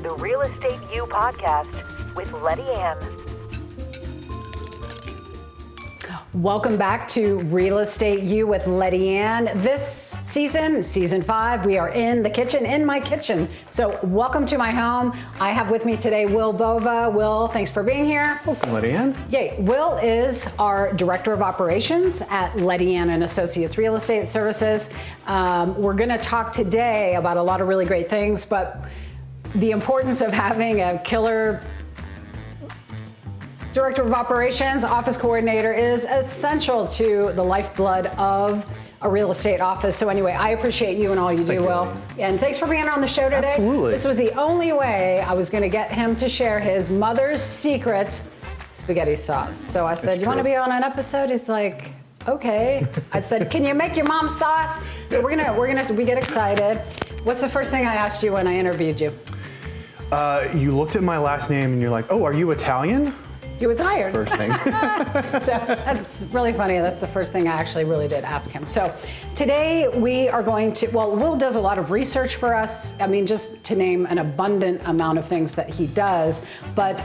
the Real Estate U podcast with Lettiann. Welcome back to Real Estate U with Lettiann. This season 5, we are in the kitchen, in my kitchen. So welcome to my home. I have with me today Will Bova. Will, thanks for being here. Welcome, Lettiann. Yay. Will is our Director of Operations at Lettiann and Associates Real Estate Services. We're gonna talk today about a lot of really great things, but the importance of having a killer Director of Operations, Office Coordinator is essential to the lifeblood of a real estate office. So anyway, I appreciate you and all you do, Will. And thanks for being on the show today. Absolutely. This was the only way I was gonna get him to share his mother's secret spaghetti sauce. So I said, you wanna be on an episode? He's like, okay. I said, can you make your mom's sauce? So we get excited. What's the first thing I asked you when I interviewed you? You looked at my last name and you're like, oh, are you Italian? He was hired. First thing. So that's really funny. That's the first thing I actually really did ask him. So today we are going to, well, Will does a lot of research for us. I mean, just to name an abundant amount of things that he does, but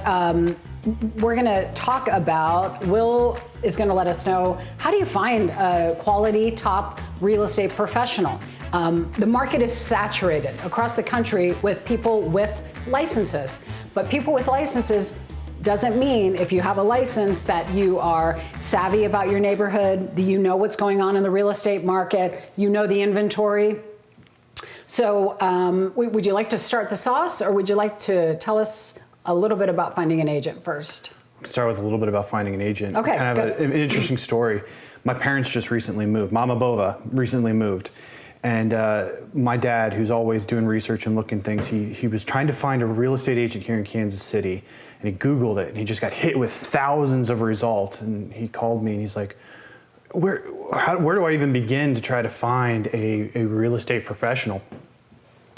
we're gonna talk about, Will is gonna let us know, how do you find a quality top real estate professional? The market is saturated across the country with people with licenses, but people with licenses doesn't mean if you have a license that you are savvy about your neighborhood, that you know what's going on in the real estate market, you know the inventory. So would you like to start the sauce, or would you like to tell us a little bit about finding an agent first? Start with a little bit about finding an agent. Okay, kind of an interesting story. My parents just recently moved. Mama Bova recently moved. And my dad, who's always doing research and looking things, he was trying to find a real estate agent here in Kansas City, and he Googled it, and he just got hit with thousands of results. And he called me, and he's like, where do I even begin to try to find a real estate professional?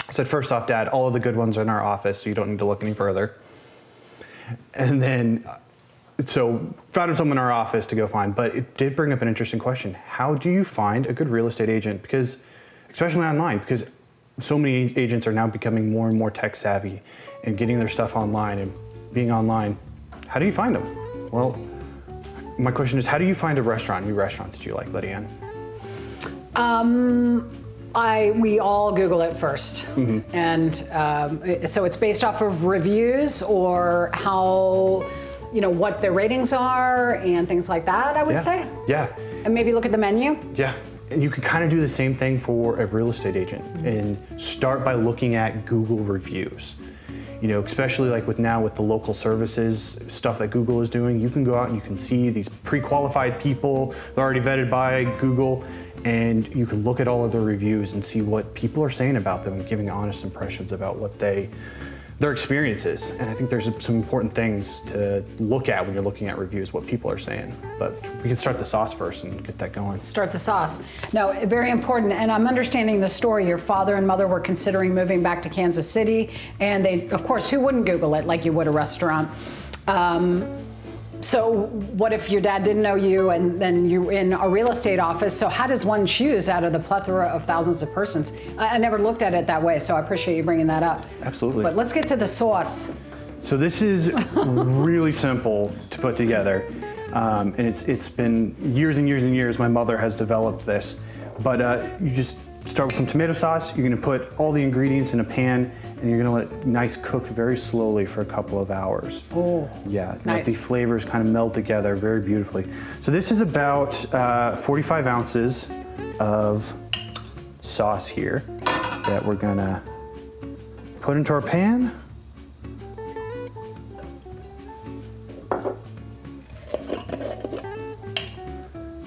I said, first off, Dad, all of the good ones are in our office, so you don't need to look any further. And then, so found someone in our office to go find, but it did bring up an interesting question. How do you find a good real estate agent? Because, especially online, because so many agents are now becoming more and more tech savvy and getting their stuff online and being online. How do you find them? Well, my question is, how do you find a restaurant, new restaurant that you like, Lettiann? We all Google it first. Mm-hmm. And so it's based off of reviews or how, what their ratings are and things like that, I would say. Yeah. And maybe look at the menu. Yeah. And you can kind of do the same thing for a real estate agent, mm-hmm. and start by looking at Google reviews. Especially like with the local services stuff that Google is doing, you can go out and you can see these pre-qualified people, they're already vetted by Google, and you can look at all of their reviews and see what people are saying about them and giving honest impressions about what their experience is. And I think there's some important things to look at when you're looking at reviews, what people are saying. But we can start the sauce first and get that going. Start the sauce. No, very important. And I'm understanding the story. Your father and mother were considering moving back to Kansas City. And they, of course, who wouldn't Google it like you would a restaurant? So what if your dad didn't know you and then you're in a real estate office? So how does one choose out of the plethora of thousands of persons? I never looked at it that way, so I appreciate you bringing that up. Absolutely. But let's get to the sauce. So this is really simple to put together. And it's been years and years and years my mother has developed this. But you just start with some tomato sauce. You're gonna put all the ingredients in a pan, and you're gonna let it nice cook very slowly for a couple of hours. Oh, yeah, nice. Let the flavors kind of melt together very beautifully. So this is about 45 ounces of sauce here that we're gonna put into our pan.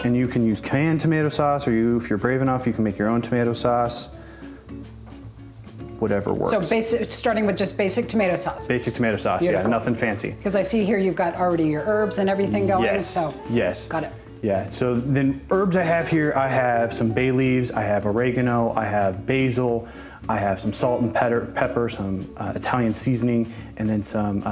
And you can use canned tomato sauce, or if you're brave enough, you can make your own tomato sauce. Whatever works. So starting with just basic tomato sauce. Basic tomato sauce, beautiful. Yeah, nothing fancy. Because I see here you've got already your herbs and everything going. Yes, so yes. Got it. Yeah, so then herbs I have here, I have some bay leaves, I have oregano, I have basil, I have some salt and pepper, some Italian seasoning, and then some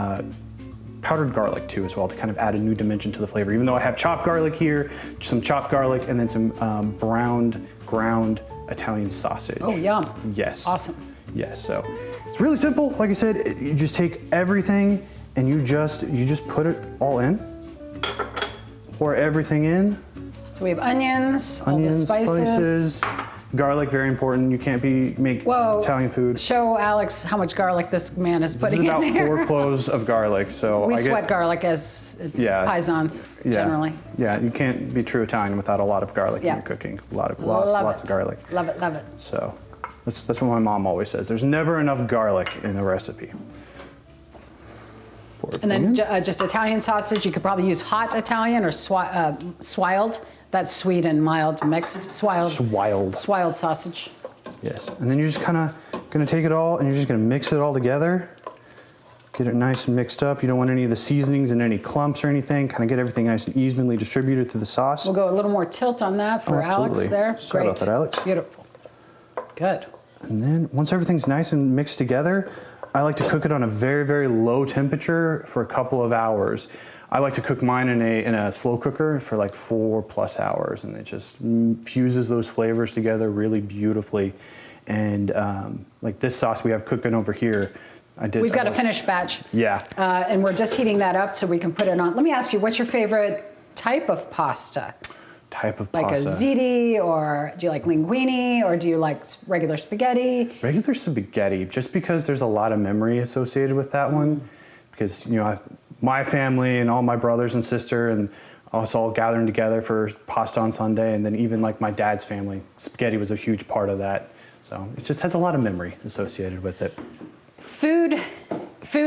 powdered garlic too as well, to kind of add a new dimension to the flavor. Even though I have chopped garlic here, some chopped garlic, and then some browned ground Italian sausage. Oh, yum. Yes. Awesome. Yes, so it's really simple. Like I said, you just take everything and you just put it all in. Pour everything in. So we have onions, all the spices. Garlic, very important. You can't make Italian food. Show Alex how much garlic this man is putting in there. This is about 4 cloves of garlic. So we sweat garlic as paisans, generally. Yeah, you can't be true Italian without a lot of garlic in your cooking. Lots of garlic. Love it, love it. So that's what my mom always says. There's never enough garlic in a recipe. And then just Italian sausage. You could probably use hot Italian or swiled. That's sweet and mild mixed. Swiled sausage. Yes, and then you're just kind of gonna take it all and you're just gonna mix it all together. Get it nice and mixed up. You don't want any of the seasonings and any clumps or anything. Kind of get everything nice and evenly distributed through the sauce. We'll go a little more tilt on that for Alex there. Sorry about that, Alex. Beautiful. Good. And then once everything's nice and mixed together, I like to cook it on a very, very low temperature for a couple of hours. I like to cook mine in a slow cooker for like 4+ hours, and it just fuses those flavors together really beautifully. And like this sauce we have cooking over here, we've got a finished batch. Yeah. And we're just heating that up so we can put it on. Let me ask you, what's your favorite type of pasta? Type of like pasta. Like a ziti, or do you like linguine, or do you like regular spaghetti? Regular spaghetti, just because there's a lot of memory associated with that one. Because, you know, my family and all my brothers and sister and us all gathering together for pasta on Sunday, and then even like my dad's family, spaghetti was a huge part of that. So it just has a lot of memory associated with it. Food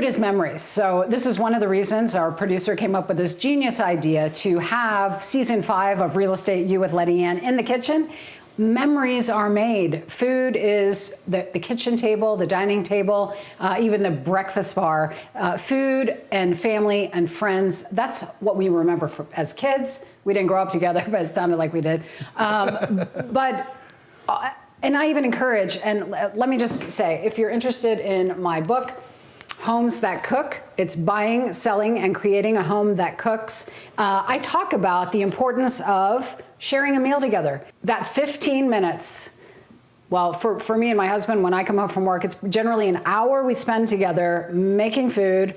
is memories. So this is one of the reasons our producer came up with this genius idea to have season 5 of Real Estate You with Lettiann in the kitchen. Memories are made. Food is the kitchen table, the dining table, even the breakfast bar. Food and family and friends, that's what we remember as kids. We didn't grow up together, but it sounded like we did. And I even encourage, and let me just say, if you're interested in my book, Homes That Cook, it's buying, selling, and creating a home that cooks. I talk about the importance of sharing a meal together. That 15 minutes, well, for me and my husband, when I come home from work, it's generally an hour we spend together making food.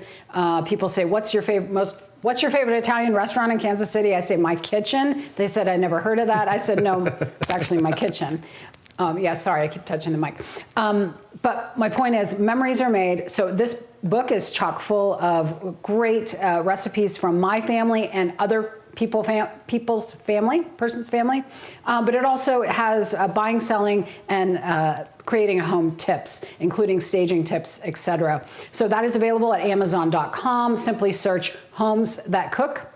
People say, what's your favorite Italian restaurant in Kansas City? I say, my kitchen. They said, I never heard of that. I said, no, it's actually my kitchen. Yeah, sorry, I keep touching the mic. But my point is, memories are made. So this book is chock full of great recipes from my family and other person's family. But it also has buying, selling, and creating a home tips, including staging tips, etc. So that is available at Amazon.com. Simply search Homes That Cook.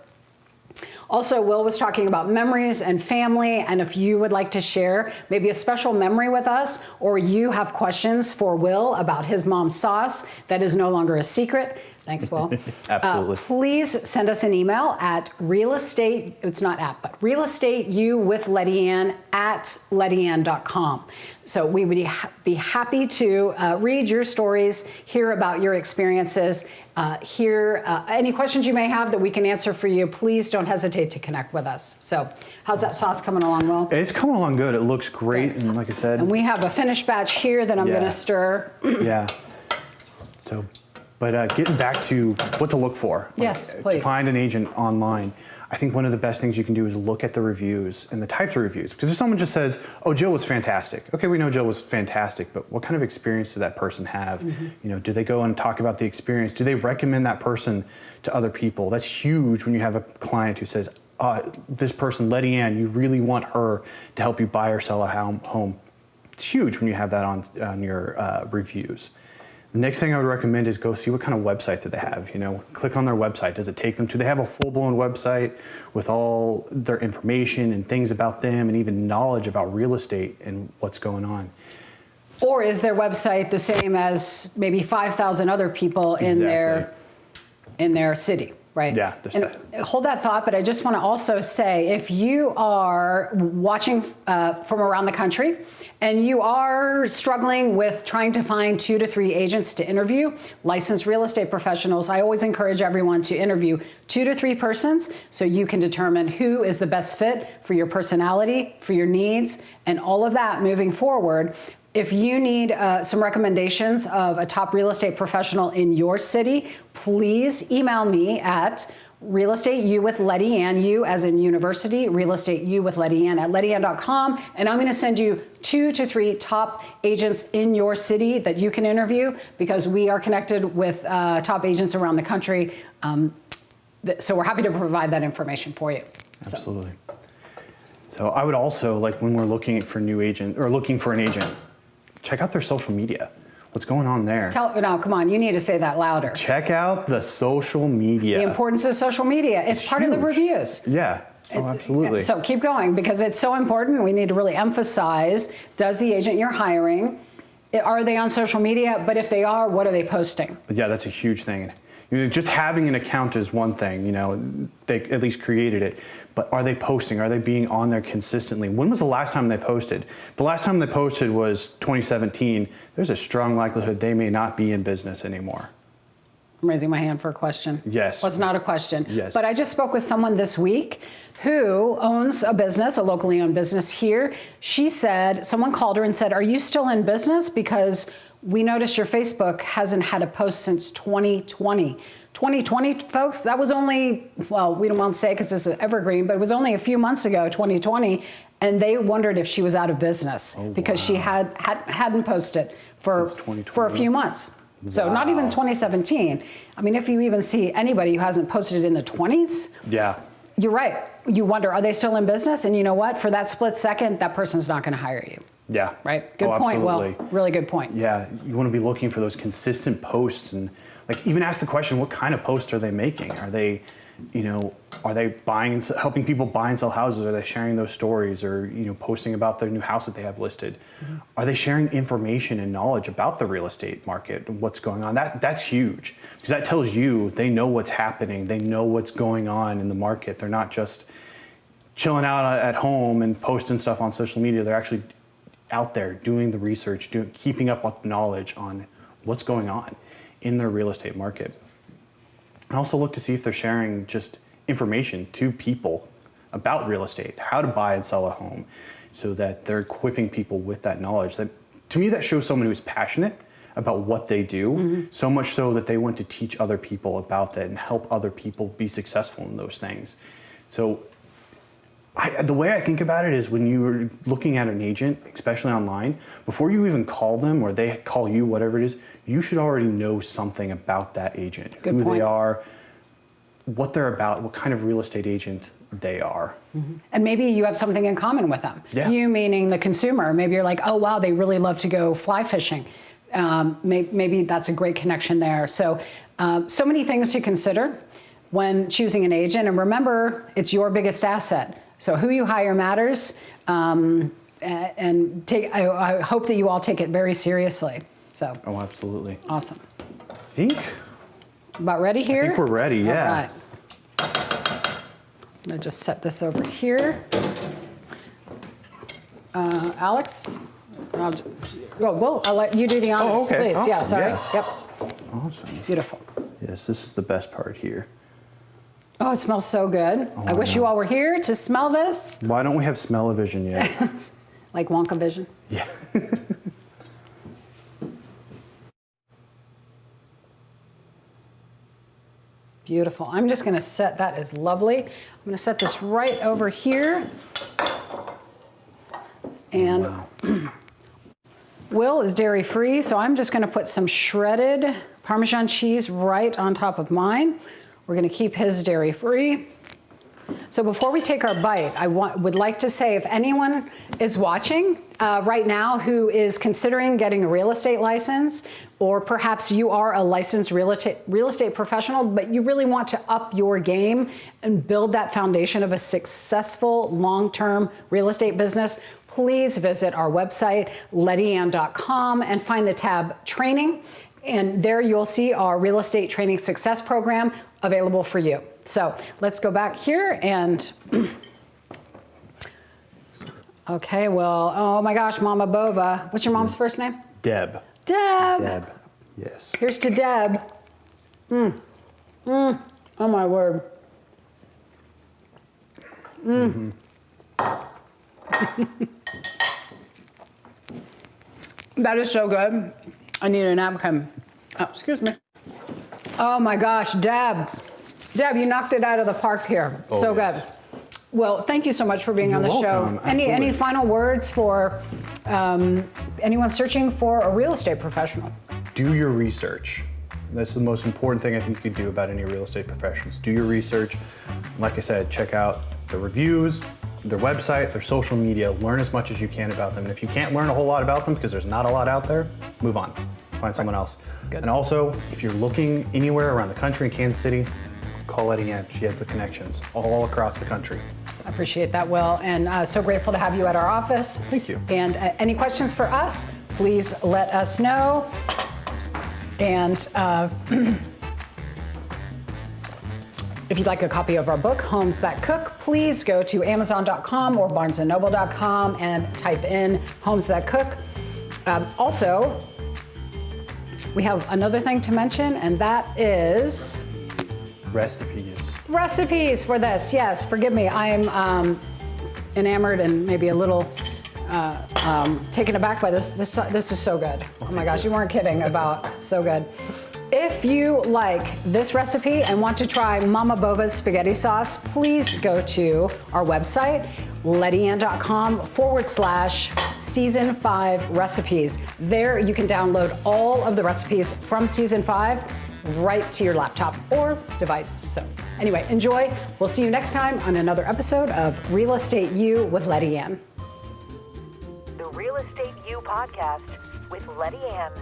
Also, Will was talking about memories and family, and if you would like to share maybe a special memory with us, or you have questions for Will about his mom's sauce that is no longer a secret, thanks, Will. Absolutely. Please send us an email at realestateyouvithletiann@lettiann.com. So we would be happy to read your stories, hear about your experiences, hear any questions you may have that we can answer for you. Please don't hesitate to connect with us. So how's that sauce coming along, Will? It's coming along good. It looks great. And like I said. And we have a finished batch here that I'm going to stir. Yeah. So, but getting back to what to look for. Yes, please. To find an agent online. I think one of the best things you can do is look at the reviews and the types of reviews. Because if someone just says, oh, Jill was fantastic. Okay, we know Jill was fantastic, but what kind of experience did that person have? Mm-hmm. You know, do they go and talk about the experience? Do they recommend that person to other people? That's huge when you have a client who says, this person, Lettiann, you really want her to help you buy or sell a home. It's huge when you have that on your reviews. The next thing I would recommend is go see what kind of website do they have. You know, click on their website. Does it take them to? They have a full-blown website with all their information and things about them, and even knowledge about real estate and what's going on. Or is their website the same as maybe 5,000 other people in their city? Right. Yeah. Hold that thought, but I just want to also say, if you are watching from around the country and you are struggling with trying to find 2 to 3 agents to interview, licensed real estate professionals, I always encourage everyone to interview 2 to 3 persons so you can determine who is the best fit for your personality, for your needs, and all of that moving forward. If you need some recommendations of a top real estate professional in your city, please email me at Real Estate U with Lettiann, U as in university, Real Estate U with Lettiann at lettiann.com, and I'm going to send you 2 to 3 top agents in your city that you can interview, because we are connected with top agents around the country. So we're happy to provide that information for you. Absolutely. So I would also, like, when we're looking for new agent or looking for an agent, check out their social media. What's going on there? No, come on, you need to say that louder. Check out the social media. The importance of social media. It's part of the reviews. Yeah. Oh, absolutely. So keep going, because it's so important. We need to really emphasize, does the agent you're hiring, are they on social media? But if they are, what are they posting? Yeah, that's a huge thing. You know, just having an account is one thing, you know, they at least created it, but are they posting? Are they being on there consistently? When was the last time they posted? If the last time they posted was 2017, there's a strong likelihood they may not be in business anymore. I'm raising my hand for a question. Yes. Well, it's not a question. Yes. But I just spoke with someone this week who owns a business, a locally owned business here. She said, someone called her and said, are you still in business? Because we noticed your Facebook hasn't had a post since 2020. 2020, folks, that was only, well, we don't want to say because this is evergreen, but it was only a few months ago, 2020, and they wondered if she was out of business because she hadn't posted for a few months. So not even 2017. I mean, if you even see anybody who hasn't posted in the 20s, yeah, you're right. You wonder, are they still in business? And you know what? For that split second, that person's not going to hire you. Yeah. Right? Good point. Absolutely. Well, really good point. Yeah, you want to be looking for those consistent posts, and like even ask the question, what kind of posts are they making? Are they, you know, are they helping people buy and sell houses? Are they sharing those stories, or, you know, posting about their new house that they have listed? Mm-hmm. Are they sharing information and knowledge about the real estate market and what's going on? That's huge, because that tells you they know what's happening. They know what's going on in the market. They're not just chilling out at home and posting stuff on social media. They're actually out there doing the research, keeping up with knowledge on what's going on in their real estate market. And also look to see if they're sharing just information to people about real estate, how to buy and sell a home, so that they're equipping people with that knowledge. That, to me, that shows someone who's passionate about what they do, so much so that they want to teach other people about that and help other people be successful in those things. So the way I think about it is, when you're looking at an agent, especially online, before you even call them or they call you, whatever it is, you should already know something about that agent. Good who point. They are, what they're about, what kind of real estate agent they are. Mm-hmm. And maybe you have something in common with them. Yeah. You meaning the consumer. Maybe you're like, oh, wow, they really love to go fly fishing. Maybe that's a great connection there. So, so many things to consider when choosing an agent. And remember, it's your biggest asset. So who you hire matters, and I hope that you all take it very seriously. So. Oh, absolutely. Awesome. I think. About ready here? I think we're ready, yeah. All right. I'm gonna just set this over here. Alex, I'll let you do the honors, oh, okay. please. Awesome. Yeah, sorry. Yeah. Yep. Awesome. Beautiful. Yes, this is the best part here. Oh, it smells so good. Oh, I wish you all were here to smell this. Why don't we have smell-o-vision yet? Like Wonka vision. Yeah. Beautiful. I'm just going to set, that is lovely. I'm going to set this right over here. And wow. Will is dairy-free, so I'm just going to put some shredded Parmesan cheese right on top of mine. We're going to keep his dairy-free. So before we take our bite, I would like to say, if anyone is watching right now who is considering getting a real estate license, or perhaps you are a licensed real estate professional, but you really want to up your game and build that foundation of a successful long-term real estate business, please visit our website, lettiann.com, and find the tab Training. And there you'll see our Real Estate Training Success Program available for you. So let's go back here and, okay, well, oh my gosh, Mama Bova. What's your mom's first name? Deb. Deb. Deb, yes. Here's to Deb. Oh my word. That is so good. I need a napkin. Oh, excuse me. Oh my gosh, Deb. Deb, you knocked it out of the park here. Oh, so yes. good. Well, thank you so much for being You're on the welcome. show. Any final words for anyone searching for a real estate professional? Do your research. That's the most important thing I think you could do about any real estate professionals. Do your research. Like I said, check out the reviews, their website, their social media. Learn as much as you can about them. And if you can't learn a whole lot about them because there's not a lot out there, move on. Find someone else. Good. And also, if you're looking anywhere around the country in Kansas City, call Lettiann. She has the connections all across the country. I appreciate that, Will, and so grateful to have you at our office. Thank you. And any questions for us, please let us know. And if you'd like a copy of our book, Homes That Cook, please go to Amazon.com or BarnesandNoble.com and type in Homes That Cook. Also, we have another thing to mention, and that is recipes for this. Yes, forgive me. I'm enamored and maybe a little taken aback by this. This is so good. Oh my gosh, you weren't kidding about so good. If you like this recipe and want to try Mama Bova's spaghetti sauce, please go to our website, Lettiann.com/season 5 recipes. There you can download all of the recipes from season 5 right to your laptop or device. So anyway, enjoy. We'll see you next time on another episode of Real Estate U with Lettiann. The Real Estate U podcast with Lettiann.